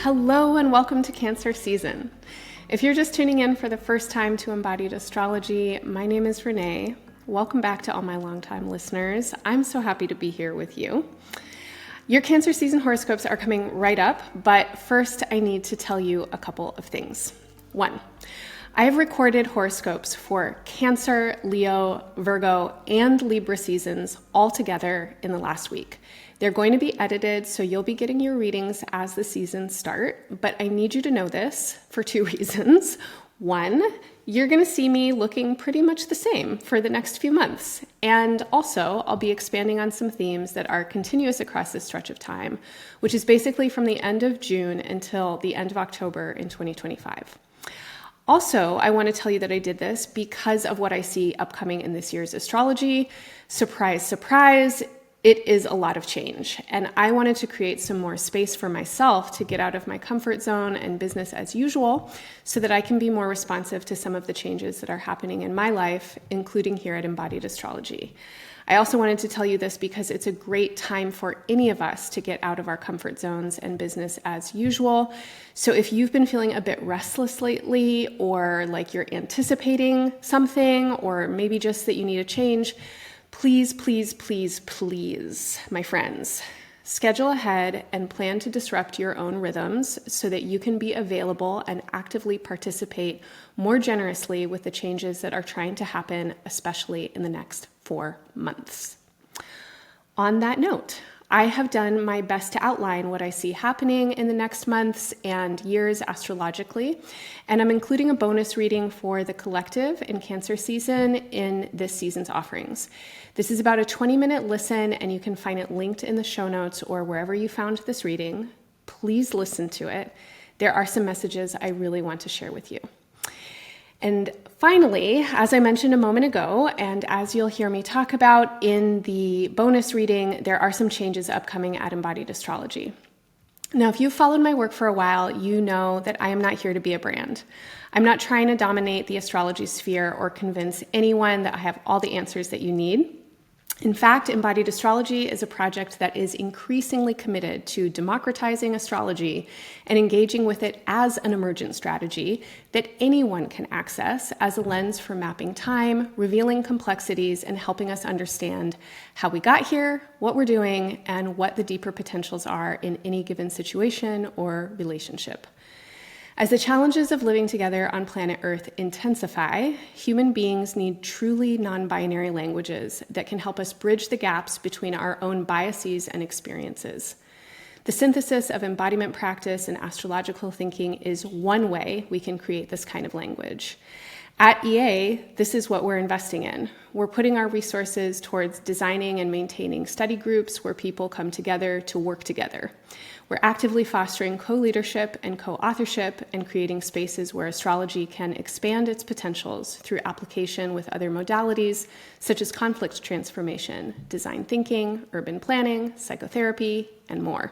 Hello and welcome to Cancer season. If you're just tuning in for the first time to Embodied Astrology, my name is Renee. Welcome back to all my longtime listeners. I'm so happy to be here with you. Your Cancer season horoscopes are coming right up, but first I need to tell you a couple of things. 1, I have recorded horoscopes for Cancer, Leo, Virgo, and Libra seasons all together in the last week. They're going to be edited, so you'll be getting your readings as the seasons start, but I need you to know this for 2 reasons. 1, you're going to see me looking pretty much the same for the next few months. And also, I'll be expanding on some themes that are continuous across this stretch of time, which is basically from the end of June until the end of October in 2025. Also, I want to tell you that I did this because of what I see upcoming in this year's astrology. Surprise, surprise, it is a lot of change. And I wanted to create some more space for myself to get out of my comfort zone and business as usual so that I can be more responsive to some of the changes that are happening in my life, including here at Embodied Astrology. I also wanted to tell you this because it's a great time for any of us to get out of our comfort zones and business as usual. So if you've been feeling a bit restless lately, or like you're anticipating something, or maybe just that you need a change, please, please, please, please, my friends, schedule ahead and plan to disrupt your own rhythms so that you can be available and actively participate more generously with the changes that are trying to happen, especially in the next 4 months. On that note, I have done my best to outline what I see happening in the next months and years astrologically, and I'm including a bonus reading for the collective in Cancer season in this season's offerings. This is about a 20-minute listen, and you can find it linked in the show notes or wherever you found this reading. Please listen to it. There are some messages I really want to share with you. And finally, as I mentioned a moment ago, and as you'll hear me talk about in the bonus reading, there are some changes upcoming at Embodied Astrology. Now, if you've followed my work for a while, you know that I am not here to be a brand. I'm not trying to dominate the astrology sphere or convince anyone that I have all the answers that you need. In fact, Embodied Astrology is a project that is increasingly committed to democratizing astrology and engaging with it as an emergent strategy that anyone can access as a lens for mapping time, revealing complexities, and helping us understand how we got here, what we're doing, and what the deeper potentials are in any given situation or relationship. As the challenges of living together on planet Earth intensify, human beings need truly non-binary languages that can help us bridge the gaps between our own biases and experiences. The synthesis of embodiment practice and astrological thinking is one way we can create this kind of language. At EA, this is what we're investing in. We're putting our resources towards designing and maintaining study groups where people come together to work together. We're actively fostering co-leadership and co-authorship and creating spaces where astrology can expand its potentials through application with other modalities such as conflict transformation, design thinking, urban planning, psychotherapy, and more.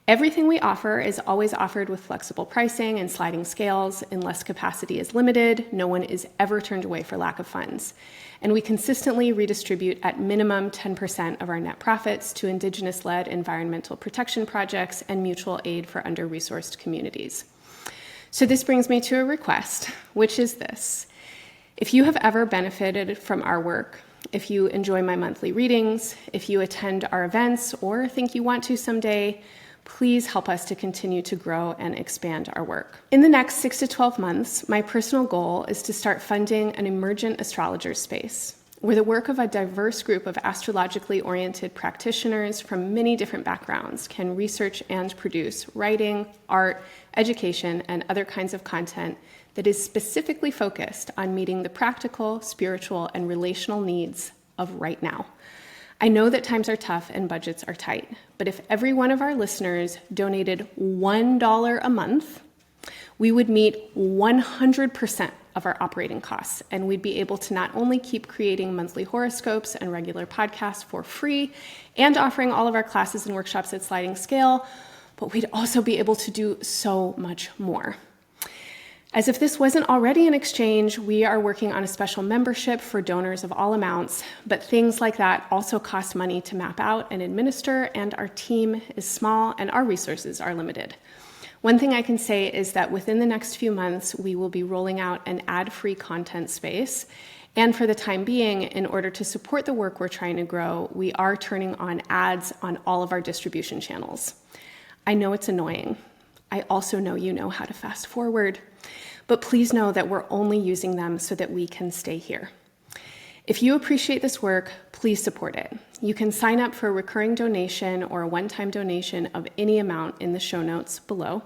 Everything we offer is always offered with flexible pricing and sliding scales. Unless capacity is limited, no one is ever turned away for lack of funds. And we consistently redistribute at minimum 10% of our net profits to Indigenous-led environmental protection projects and mutual aid for under-resourced communities. So this brings me to a request, which is this. If you have ever benefited from our work, if you enjoy my monthly readings, if you attend our events, or think you want to someday, please help us to continue to grow and expand our work. In the next 6 to 12 months, my personal goal is to start funding an emergent astrologer space, where the work of a diverse group of astrologically oriented practitioners from many different backgrounds can research and produce writing, art, education, and other kinds of content that is specifically focused on meeting the practical, spiritual, and relational needs of right now. I know that times are tough and budgets are tight, but if every one of our listeners donated $1 a month, we would meet 100% of our operating costs, and we'd be able to not only keep creating monthly horoscopes and regular podcasts for free and offering all of our classes and workshops at sliding scale, but we'd also be able to do so much more. As if this wasn't already an exchange, we are working on a special membership for donors of all amounts, but things like that also cost money to map out and administer, and our team is small and our resources are limited. One thing I can say is that within the next few months, we will be rolling out an ad-free content space. And for the time being, in order to support the work we're trying to grow, we are turning on ads on all of our distribution channels. I know it's annoying. I also know you know how to fast forward. But please know that we're only using them so that we can stay here. If you appreciate this work, please support it. You can sign up for a recurring donation or a one-time donation of any amount in the show notes below.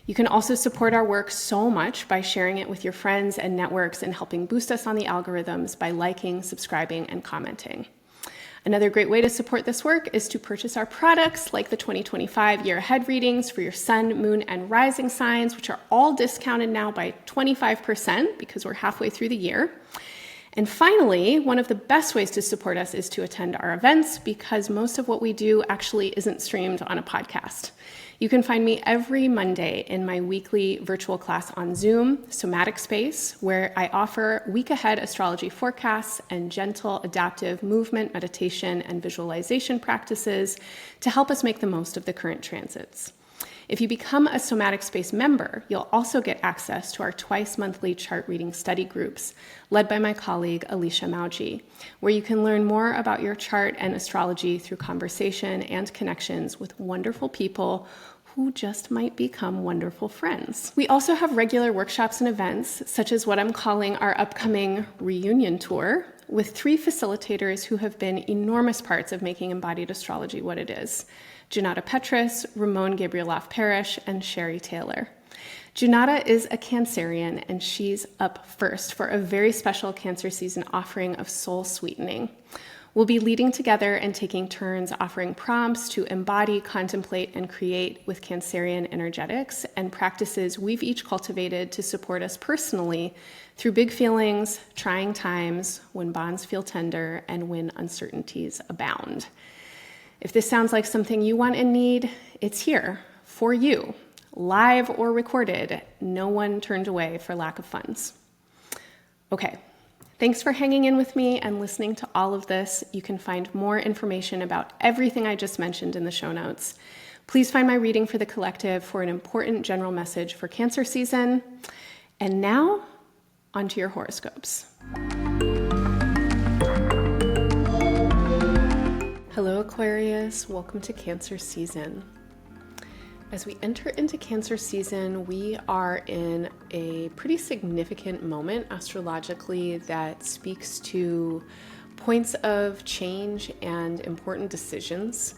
You can also support our work so much by sharing it with your friends and networks and helping boost us on the algorithms by liking, subscribing, and commenting. Another great way to support this work is to purchase our products like the 2025 year ahead readings for your sun, moon, and rising signs, which are all discounted now by 25% because we're halfway through the year. And finally, one of the best ways to support us is to attend our events because most of what we do actually isn't streamed on a podcast. You can find me every Monday in my weekly virtual class on Zoom, Somatic Space, where I offer week ahead astrology forecasts and gentle adaptive movement, meditation, and visualization practices to help us make the most of the current transits. If you become a Somatic Space member, you'll also get access to our twice monthly chart reading study groups, led by my colleague, Alisha Mawji, where you can learn more about your chart and astrology through conversation and connections with wonderful people who just might become wonderful friends. We also have regular workshops and events, such as what I'm calling our upcoming reunion tour, with 3 facilitators who have been enormous parts of making embodied astrology what it is: Junata Petrus, Ramon Gabrieloff-Parrish, and Sherry Taylor. Junata is a Cancerian, and she's up first for a very special Cancer season offering of soul sweetening. We'll be leading together and taking turns offering prompts to embody, contemplate, and create with Cancerian energetics and practices we've each cultivated to support us personally through big feelings, trying times, when bonds feel tender, and when uncertainties abound. If this sounds like something you want and need, it's here for you, live or recorded. No one turned away for lack of funds. Okay, thanks for hanging in with me and listening to all of this. You can find more information about everything I just mentioned in the show notes. Please find my reading for the collective for an important general message for Cancer season. And now, onto your horoscopes. Hello, Aquarius. Welcome to Cancer season. As we enter into Cancer season, we are in a pretty significant moment astrologically that speaks to points of change and important decisions.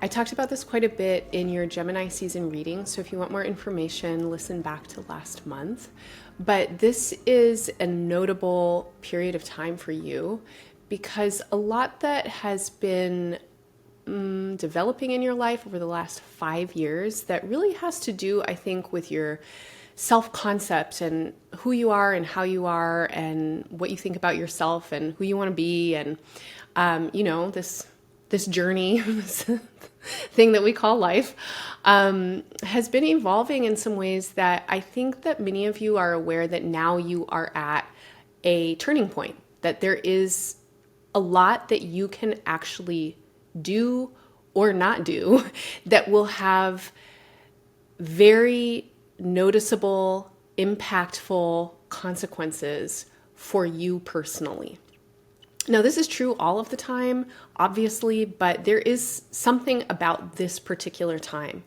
I talked about this quite a bit in your Gemini season reading, so if you want more information, listen back to last month. But this is a notable period of time for you, because a lot that has been developing in your life over the last 5 years that really has to do, I think, with your self-concept and who you are and how you are and what you think about yourself and who you want to be and, this journey, this thing that we call life, has been evolving in some ways that I think that many of you are aware that now you are at a turning point, that there is a lot that you can actually do or not do that will have very noticeable, impactful consequences for you personally. Now, this is true all of the time, obviously, but there is something about this particular time.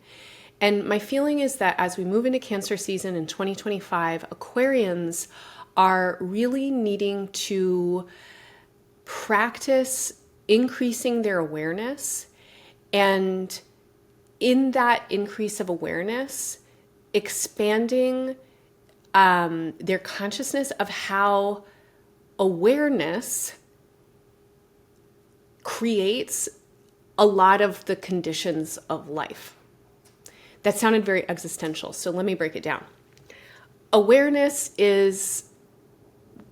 And my feeling is that as we move into Cancer season in 2025, Aquarians are really needing to practice increasing their awareness, and in that increase of awareness, expanding their consciousness of how awareness creates a lot of the conditions of life. That sounded very existential, so let me break it down. Awareness is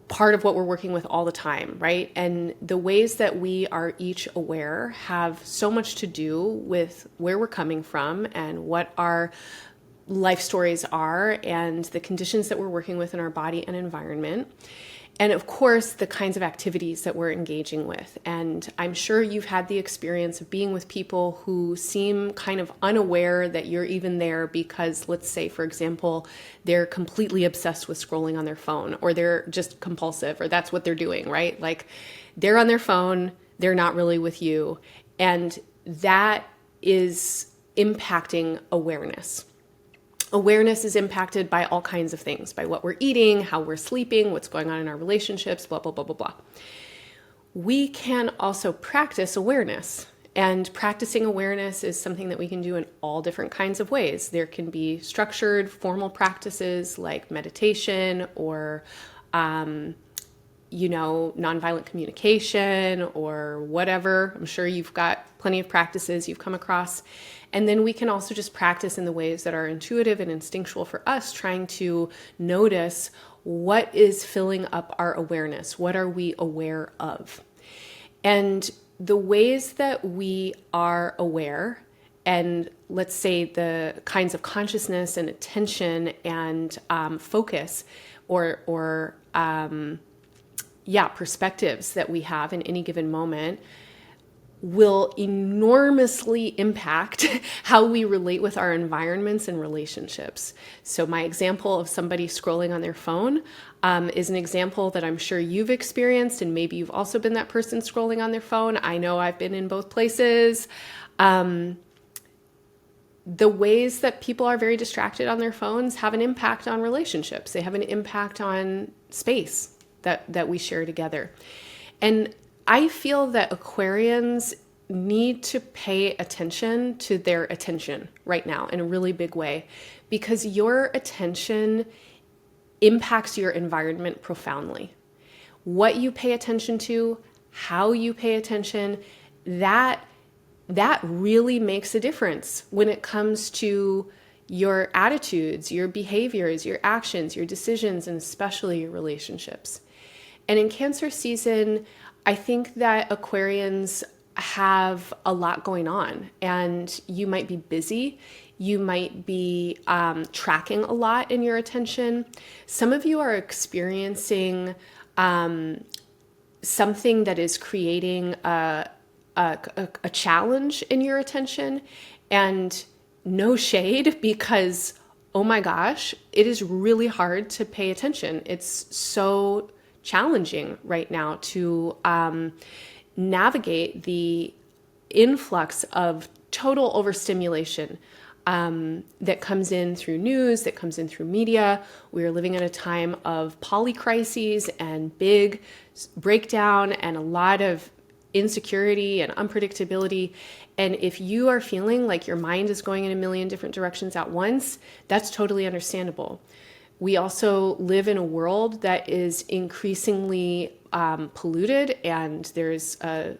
part of what we're working with all the time, right? And the ways that we are each aware have so much to do with where we're coming from and what our life stories are and the conditions that we're working with in our body and environment. And of course, the kinds of activities that we're engaging with. And I'm sure you've had the experience of being with people who seem kind of unaware that you're even there because, let's say, for example, they're completely obsessed with scrolling on their phone, or they're just compulsive, or that's what they're doing, right? Like they're on their phone, they're not really with you. And that is impacting awareness. Awareness is impacted by all kinds of things, by what we're eating, how we're sleeping, what's going on in our relationships, blah, blah, blah, blah, blah. We can also practice awareness. And practicing awareness is something that we can do in all different kinds of ways. There can be structured, formal practices like meditation or, nonviolent communication or whatever. I'm sure you've got plenty of practices you've come across. And then we can also just practice in the ways that are intuitive and instinctual for us, trying to notice what is filling up our awareness. What are we aware of? And the ways that we are aware, and let's say the kinds of consciousness and attention and focus or perspectives that we have in any given moment will enormously impact how we relate with our environments and relationships. So my example of somebody scrolling on their phone is an example that I'm sure you've experienced, and maybe you've also been that person scrolling on their phone. I know I've been in both places. The ways that people are very distracted on their phones have an impact on relationships. They have an impact on space that we share together. And I feel that Aquarians need to pay attention to their attention right now in a really big way, because your attention impacts your environment profoundly. What you pay attention to, how you pay attention, that really makes a difference when it comes to your attitudes, your behaviors, your actions, your decisions, and especially your relationships. And in Cancer season, I think that Aquarians have a lot going on, and you might be busy. You might be tracking a lot in your attention. Some of you are experiencing something that is creating a challenge in your attention, and no shade, because, oh my gosh, it is really hard to pay attention. It's so challenging right now to navigate the influx of total overstimulation that comes in through news, that comes in through media. We are living in a time of polycrises and big breakdown and a lot of insecurity and unpredictability. And if you are feeling like your mind is going in a million different directions at once, that's totally understandable. We also live in a world that is increasingly polluted, and there's a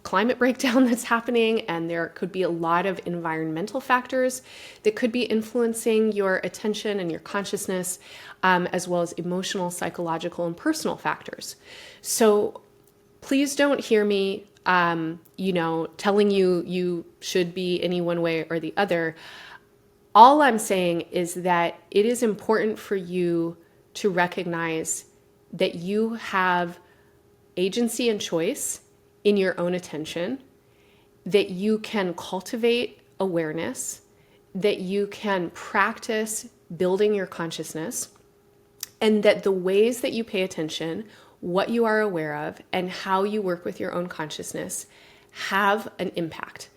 climate breakdown that's happening, and there could be a lot of environmental factors that could be influencing your attention and your consciousness, as well as emotional, psychological, and personal factors. So please don't hear me, telling you should be any one way or the other. All I'm saying is that it is important for you to recognize that you have agency and choice in your own attention, that you can cultivate awareness, that you can practice building your consciousness, and that the ways that you pay attention, what you are aware of, and how you work with your own consciousness have an impact.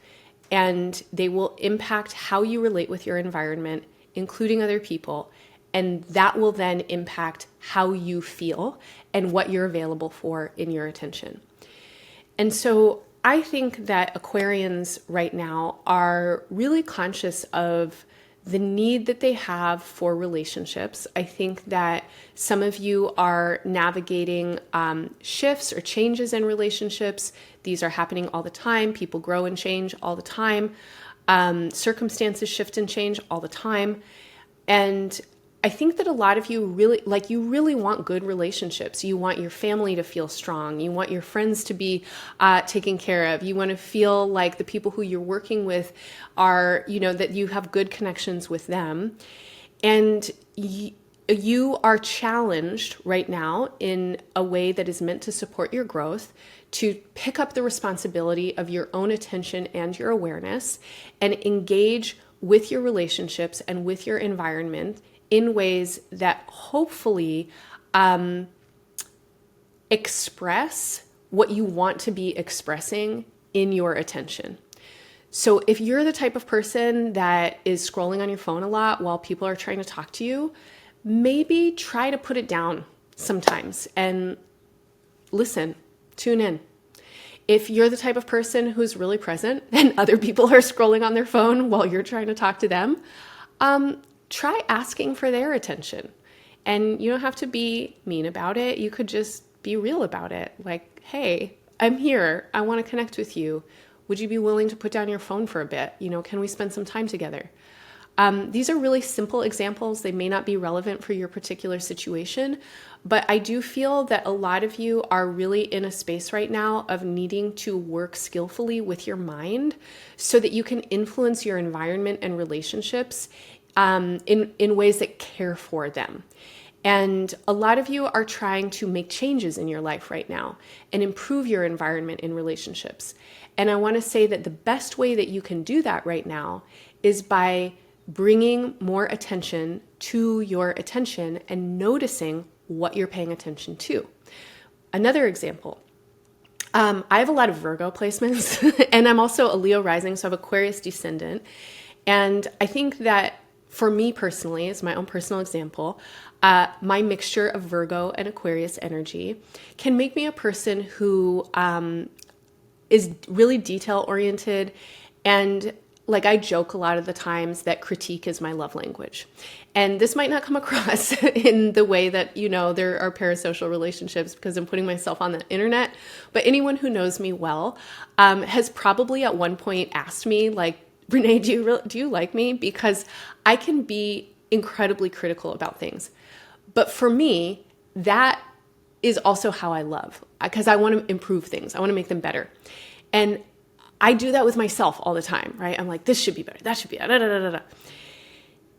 And they will impact how you relate with your environment, including other people. And that will then impact how you feel and what you're available for in your attention. And so I think that Aquarians right now are really conscious of the need that they have for relationships. I think that some of you are navigating shifts or changes in relationships. These are happening all the time. People grow and change all the time. Circumstances shift and change all the time. And I think that a lot of you really want good relationships. You want your family to feel strong. You want your friends to be taken care of. You want to feel like the people who you're working with are, that you have good connections with them. And you are challenged right now in a way that is meant to support your growth to pick up the responsibility of your own attention and your awareness and engage with your relationships and with your environment in ways that hopefully express what you want to be expressing in your attention. So if you're the type of person that is scrolling on your phone a lot while people are trying to talk to you, maybe try to put it down sometimes and listen, tune in. If you're the type of person who's really present and other people are scrolling on their phone while you're trying to talk to them, try asking for their attention. And you don't have to be mean about it. You could just be real about it. Like, hey, I'm here. I want to connect with you. Would you be willing to put down your phone for a bit? Can we spend some time together? These are really simple examples. They may not be relevant for your particular situation, but I do feel that a lot of you are really in a space right now of needing to work skillfully with your mind so that you can influence your environment and relationships in ways that care for them. And a lot of you are trying to make changes in your life right now and improve your environment in relationships. And I want to say that the best way that you can do that right now is by bringing more attention to your attention and noticing what you're paying attention to. Another example, I have a lot of Virgo placements and I'm also a Leo rising, so I have Aquarius descendant. And I think that for me personally, as my own personal example, my mixture of Virgo and Aquarius energy can make me a person who is really detail oriented, and like I joke a lot of the times that critique is my love language. And this might not come across in the way that, there are parasocial relationships because I'm putting myself on the internet, but anyone who knows me well has probably at one point asked me, like, Renee, do you like me? Because I can be incredibly critical about things. But for me, that is also how I love, because I want to improve things. I want to make them better. And I do that with myself all the time, right? I'm like, this should be better. That should be da, da, da, da, da.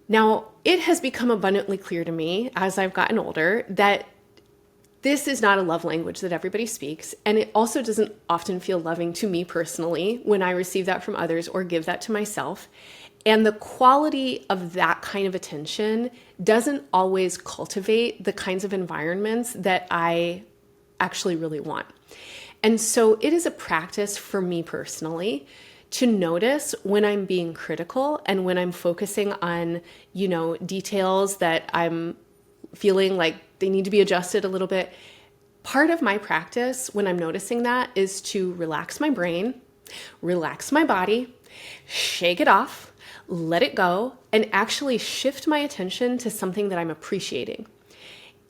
Now, it has become abundantly clear to me as I've gotten older that this is not a love language that everybody speaks. And it also doesn't often feel loving to me personally when I receive that from others or give that to myself. And the quality of that kind of attention doesn't always cultivate the kinds of environments that I actually really want. And so it is a practice for me personally to notice when I'm being critical and when I'm focusing on, details that I'm feeling like they need to be adjusted a little bit. Part of my practice when I'm noticing that is to relax my brain, relax my body, shake it off, let it go, and actually shift my attention to something that I'm appreciating.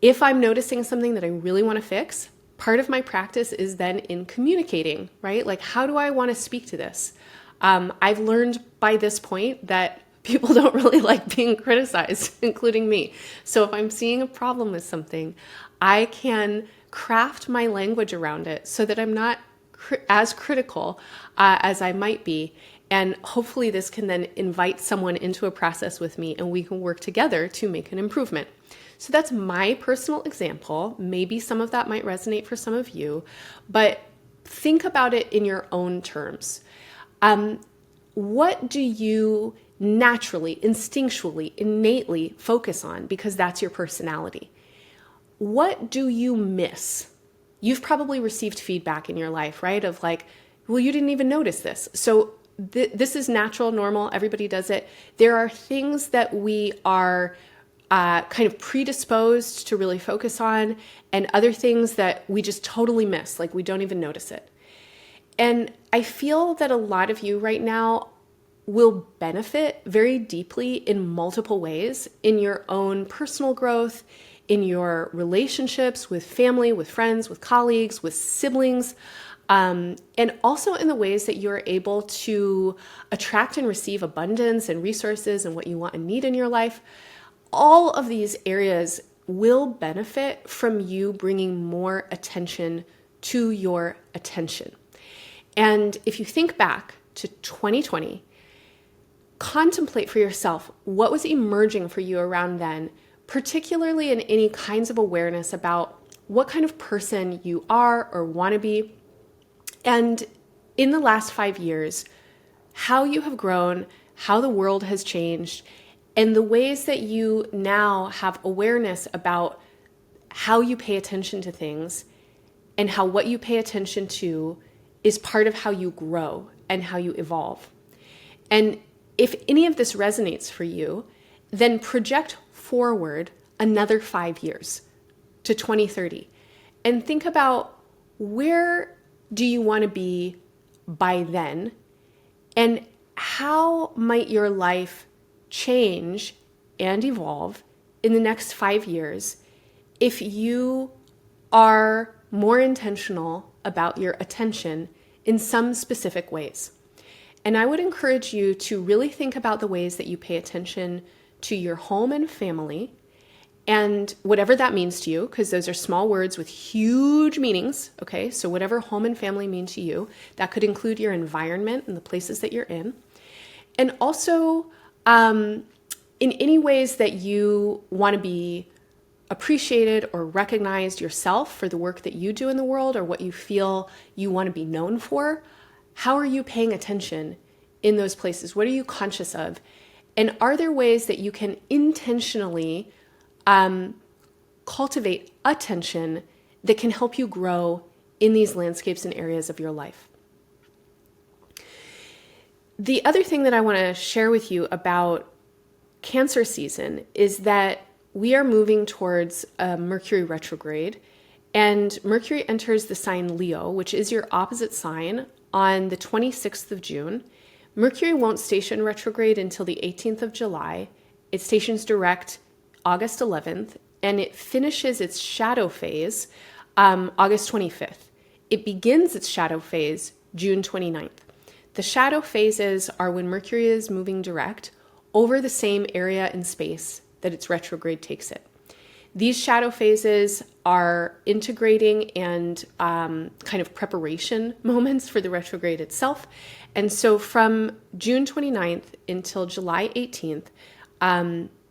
If I'm noticing something that I really want to fix, part of my practice is then in communicating, right? Like, how do I want to speak to this? I've learned by this point that people don't really like being criticized, including me. So if I'm seeing a problem with something, I can craft my language around it so that I'm not as critical as I might be. And hopefully this can then invite someone into a process with me and we can work together to make an improvement. So that's my personal example. Maybe some of that might resonate for some of you, but think about it in your own terms. What do you naturally, instinctually, innately focus on because that's your personality? What do you miss? You've probably received feedback in your life, right? Of like, well, you didn't even notice this. So this is natural, normal. Everybody does it. There are things that we are kind of predisposed to really focus on, and other things that we just totally miss, like we don't even notice it. And I feel that a lot of you right now will benefit very deeply in multiple ways in your own personal growth, in your relationships with family, with friends, with colleagues, with siblings, and also in the ways that you're able to attract and receive abundance and resources and what you want and need in your life. All of these areas will benefit from you bringing more attention to your attention. And if you think back to 2020, contemplate for yourself what was emerging for you around then, particularly in any kinds of awareness about what kind of person you are or want to be. And in the last 5 years, how you have grown, how the world has changed, and the ways that you now have awareness about how you pay attention to things and how what you pay attention to is part of how you grow and how you evolve. And if any of this resonates for you, then project forward another 5 years to 2030 and think about, where do you want to be by then? And how might your life change and evolve in the next 5 years if you are more intentional about your attention in some specific ways? And I would encourage you to really think about the ways that you pay attention to your home and family, and whatever that means to you, because those are small words with huge meanings, okay? So whatever home and family mean to you, that could include your environment and the places that you're in. And also in any ways that you want to be appreciated or recognized yourself for the work that you do in the world, or what you feel you want to be known for. How are you paying attention in those places? What are you conscious of? And are there ways that you can intentionally cultivate attention that can help you grow in these landscapes and areas of your life? The other thing that I want to share with you about Cancer season is that we are moving towards a Mercury retrograde, and Mercury enters the sign Leo, which is your opposite sign, on the 26th of June. Mercury won't station retrograde until the 18th of July. It stations direct August 11th, and it finishes its shadow phase August 25th. It begins its shadow phase June 29th. The shadow phases are when Mercury is moving direct over the same area in space that its retrograde takes it. These shadow phases are integrating and kind of preparation moments for the retrograde itself. And so from June 29th until July 18th,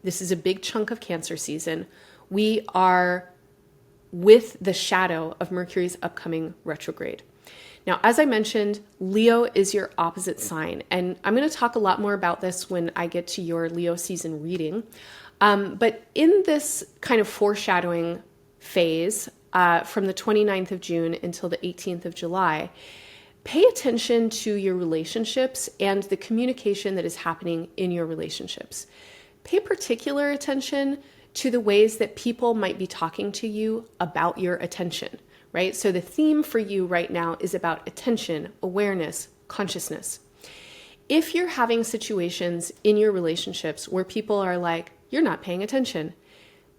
this is a big chunk of Cancer season. We are with the shadow of Mercury's upcoming retrograde. Now, as I mentioned, Leo is your opposite sign, and I'm going to talk a lot more about this when I get to your Leo season reading. But in this kind of foreshadowing phase, from the 29th of June until the 18th of July, pay attention to your relationships and the communication that is happening in your relationships. Pay particular attention to the ways that people might be talking to you about your attention, right? So the theme for you right now is about attention, awareness, consciousness. If you're having situations in your relationships where people are like, you're not paying attention,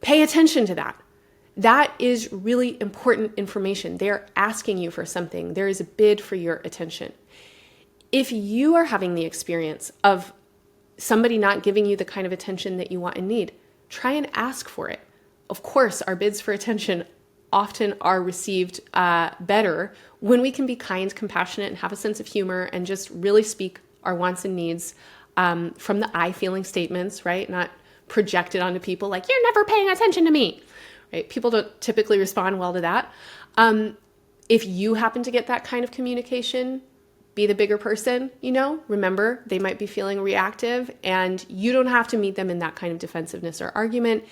pay attention to that. That is really important information. They're asking you for something. There is a bid for your attention. If you are having the experience of somebody not giving you the kind of attention that you want and need, try and ask for it. Of course, our bids for attention often are received better when we can be kind, compassionate, and have a sense of humor and just really speak our wants and needs from the I feeling statements, right? Not projected onto people like, you're never paying attention to me, right? People don't typically respond well to that. If you happen to get that kind of communication, be the bigger person, remember, they might be feeling reactive, and you don't have to meet them in that kind of defensiveness or argument.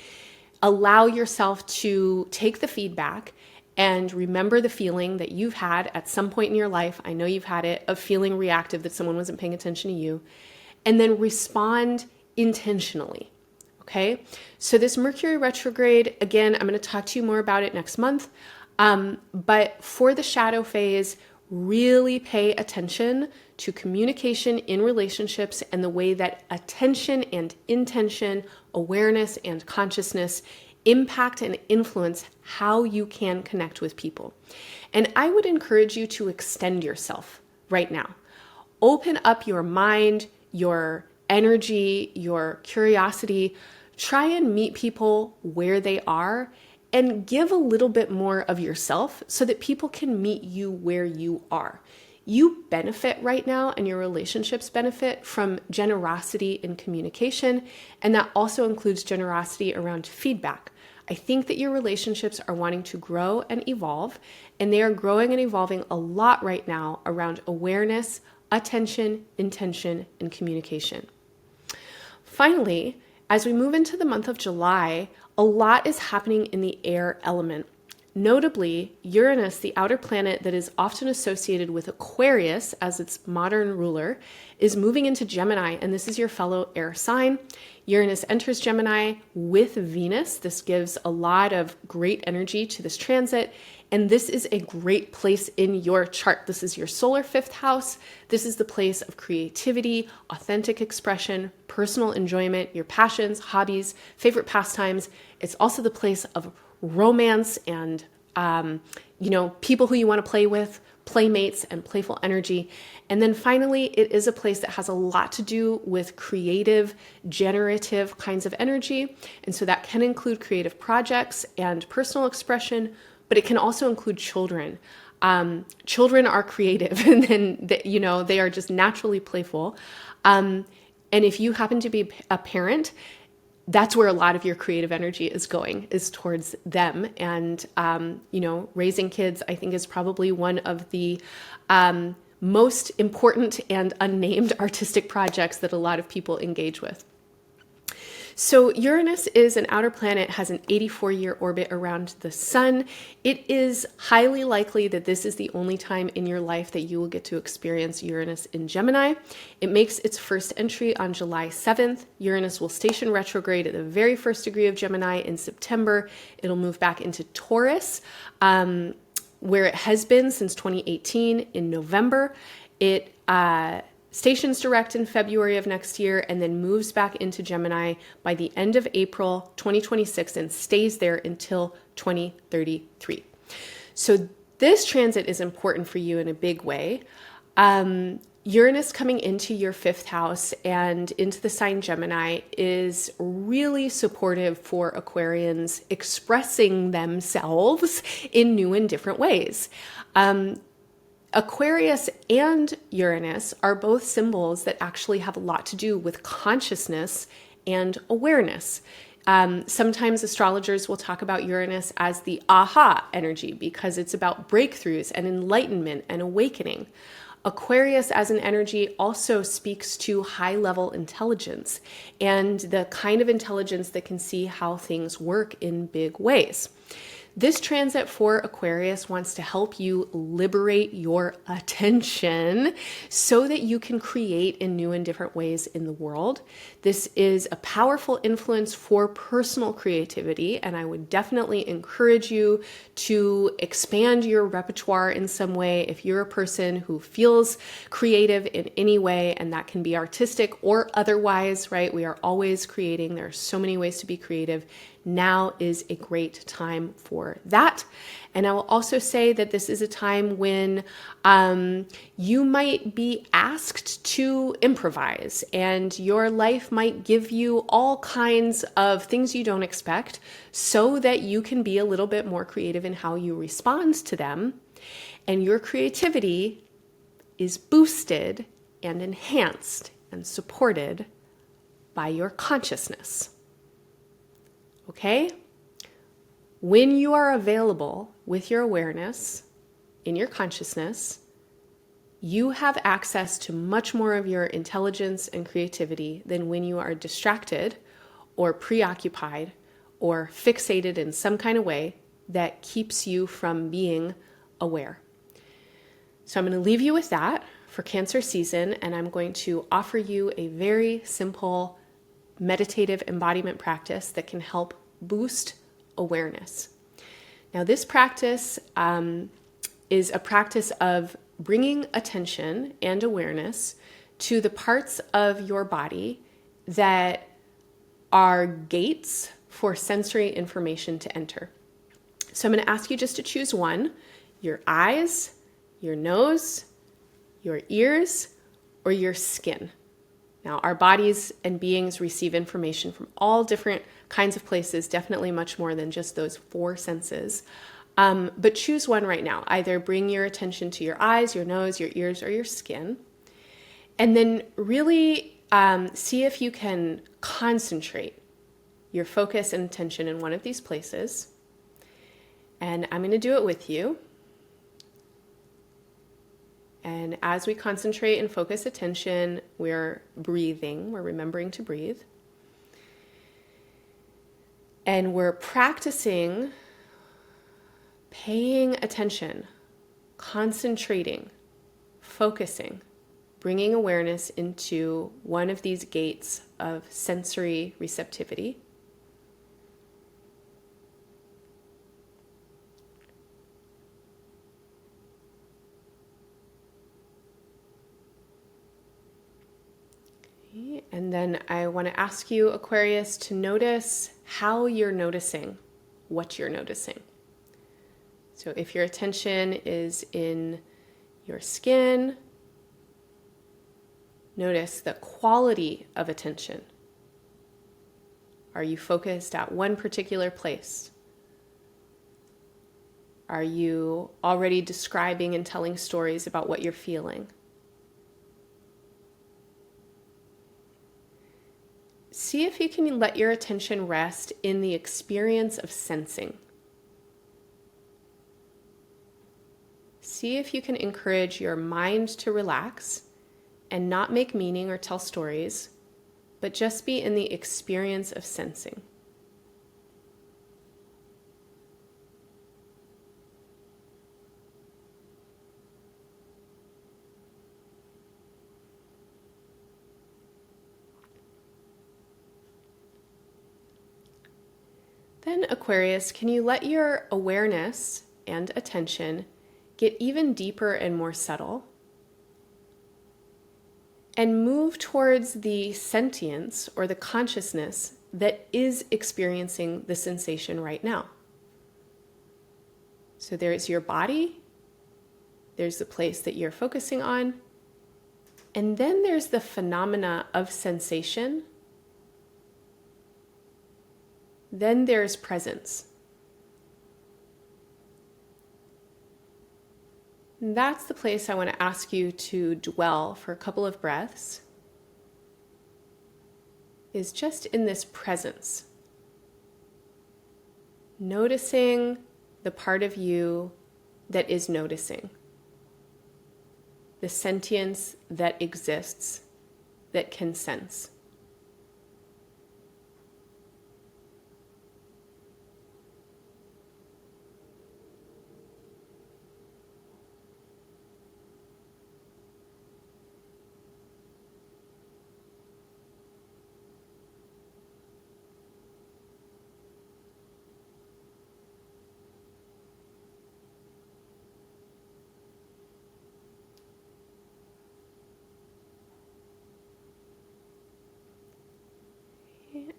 Allow yourself to take the feedback and remember the feeling that you've had at some point in your life. I know you've had it, of feeling reactive that someone wasn't paying attention to you, and then respond intentionally. Okay. So this Mercury retrograde, again, I'm going to talk to you more about it next month. But for the shadow phase, really pay attention to communication in relationships and the way that attention and intention, awareness and consciousness impact and influence how you can connect with people. And I would encourage you to extend yourself right now. Open up your mind, your energy, your curiosity. Try and meet people where they are and give a little bit more of yourself so that people can meet you where you are. you benefit right now and your relationships benefit from generosity in communication. And that also includes generosity around feedback. I think that your relationships are wanting to grow and evolve, and they are growing and evolving a lot right now around awareness, attention, intention, and communication. Finally, as we move into the month of July, a lot is happening in the air element. Notably, Uranus, the outer planet that is often associated with Aquarius as its modern ruler, is moving into Gemini, and this is your fellow air sign. Uranus enters Gemini with Venus. This gives a lot of great energy to this transit, and this is a great place in your chart. This is your solar fifth house. This is the place of creativity, authentic expression, personal enjoyment, your passions, hobbies, favorite pastimes. It's also the place of romance and, people who you want to play with, playmates and playful energy. And then finally, it is a place that has a lot to do with creative, generative kinds of energy. And so that can include creative projects and personal expression, but it can also include children. Children are creative and then, they are just naturally playful. And if you happen to be a parent, that's where a lot of your creative energy is going, is towards them. And, raising kids, I think, is probably one of the most important and unnamed artistic projects that a lot of people engage with. So Uranus is an outer planet, has an 84-year orbit around the sun. It is highly likely that this is the only time in your life that you will get to experience Uranus in Gemini. It makes its first entry on July 7th. Uranus will station retrograde at the very first degree of Gemini in September. It'll move back into Taurus, where it has been since 2018 in November. It stations direct in February of next year and then moves back into Gemini by the end of April 2026 and stays there until 2033. So this transit is important for you in a big way. Uranus coming into your fifth house and into the sign Gemini is really supportive for Aquarians expressing themselves in new and different ways. Aquarius and Uranus are both symbols that actually have a lot to do with consciousness and awareness. Sometimes astrologers will talk about Uranus as the aha energy because it's about breakthroughs and enlightenment and awakening. Aquarius as an energy also speaks to high-level intelligence and the kind of intelligence that can see how things work in big ways. This transit for Aquarius wants to help you liberate your attention so that you can create in new and different ways in the world. This is a powerful influence for personal creativity, and I would definitely encourage you to expand your repertoire in some way if you're a person who feels creative in any way, and that can be artistic or otherwise, right? We are always creating. There are so many ways to be creative. Now is a great time for that. And I will also say that this is a time when you might be asked to improvise, and your life might give you all kinds of things you don't expect so that you can be a little bit more creative in how you respond to them. And your creativity is boosted and enhanced and supported by your consciousness. Okay? When you are available with your awareness in your consciousness, you have access to much more of your intelligence and creativity than when you are distracted or preoccupied or fixated in some kind of way that keeps you from being aware. So I'm going to leave you with that for Cancer season, and I'm going to offer you a very simple meditative embodiment practice that can help boost awareness. Now, this practice is a practice of bringing attention and awareness to the parts of your body that are gates for sensory information to enter. So I'm going to ask you just to choose one: your eyes, your nose, your ears, or your skin. Now, our bodies and beings receive information from all different kinds of places, definitely much more than just those four senses. But choose one right now. Either bring your attention to your eyes, your nose, your ears, or your skin. And then really see if you can concentrate your focus and attention in one of these places. And I'm going to do it with you. And as we concentrate and focus attention, we're breathing, we're remembering to breathe. And we're practicing paying attention, concentrating, focusing, bringing awareness into one of these gates of sensory receptivity. And then I want to ask you, Aquarius, to notice how you're noticing what you're noticing. So if your attention is in your skin, notice the quality of attention. Are you focused at one particular place? Are you already describing and telling stories about what you're feeling? See if you can let your attention rest in the experience of sensing. See if you can encourage your mind to relax and not make meaning or tell stories, but just be in the experience of sensing. Then, Aquarius, can you let your awareness and attention get even deeper and more subtle and move towards the sentience or the consciousness that is experiencing the sensation right now? So there's your body, there's the place that you're focusing on, and then there's the phenomena of sensation. Then there's presence. And that's the place I want to ask you to dwell for a couple of breaths, is just in this presence. Noticing the part of you that is noticing. The sentience that exists, that can sense.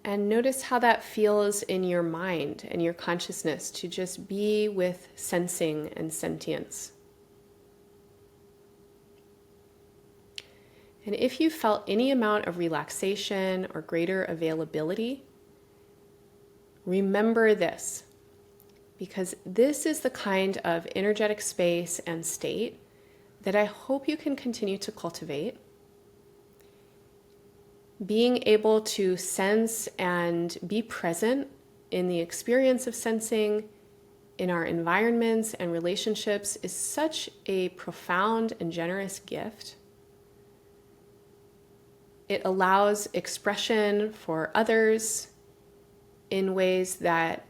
And notice how that feels in your mind and your consciousness to just be with sensing and sentience. And if you felt any amount of relaxation or greater availability, remember this, because this is the kind of energetic space and state that I hope you can continue to cultivate. Being able to sense and be present in the experience of sensing in our environments and relationships is such a profound and generous gift. It allows expression for others in ways that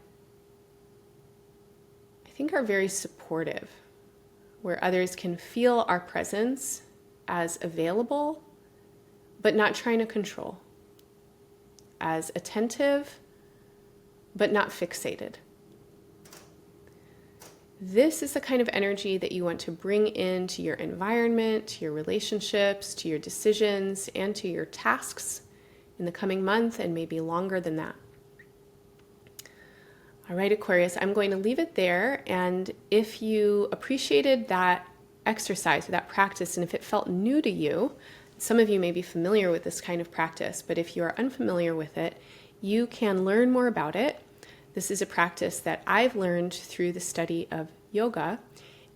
I think are very supportive, where others can feel our presence as available, but not trying to control, as attentive, but not fixated. This is the kind of energy that you want to bring into your environment, to your relationships, to your decisions, and to your tasks in the coming month, and maybe longer than that. All right, Aquarius, I'm going to leave it there. And if you appreciated that exercise, that practice, and if it felt new to you, some of you may be familiar with this kind of practice, but if you are unfamiliar with it, you can learn more about it This is a practice that I've learned through the study of yoga,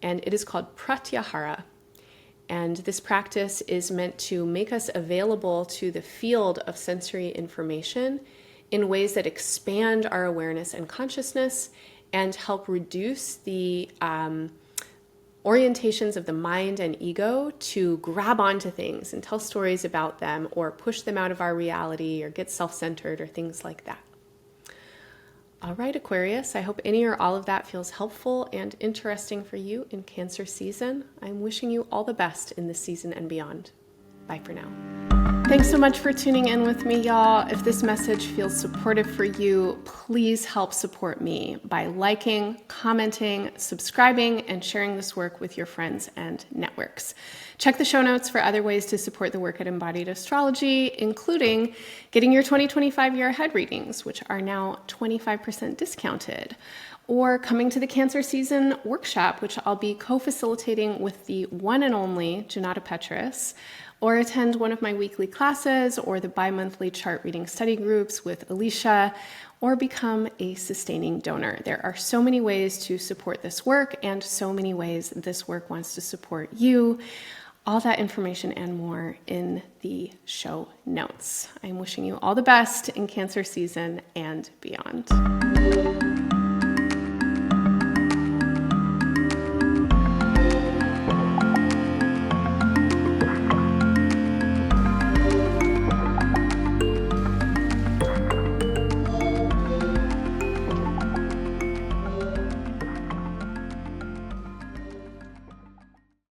and it is called pratyahara. And this practice is meant to make us available to the field of sensory information in ways that expand our awareness and consciousness and help reduce the orientations of the mind and ego to grab onto things and tell stories about them or push them out of our reality or get self-centered or things like that. All right, Aquarius, I hope any or all of that feels helpful and interesting for you in Cancer season. I'm wishing you all the best in this season and beyond. Bye for now. Thanks so much for tuning in with me, y'all. If this message feels supportive for you, please help support me by liking, commenting, subscribing, and sharing this work with your friends and networks. Check the show notes for other ways to support the work at Embodied Astrology, including getting your 2025 year ahead readings, which are now 25% discounted, or coming to the Cancer season workshop, which I'll be co-facilitating with the one and only Janata Petrus, or attend one of my weekly classes or the bi-monthly chart reading study groups with Alisha, or become a sustaining donor. There are so many ways to support this work and so many ways this work wants to support you. All that information and more in the show notes. I'm wishing you all the best in Cancer season and beyond.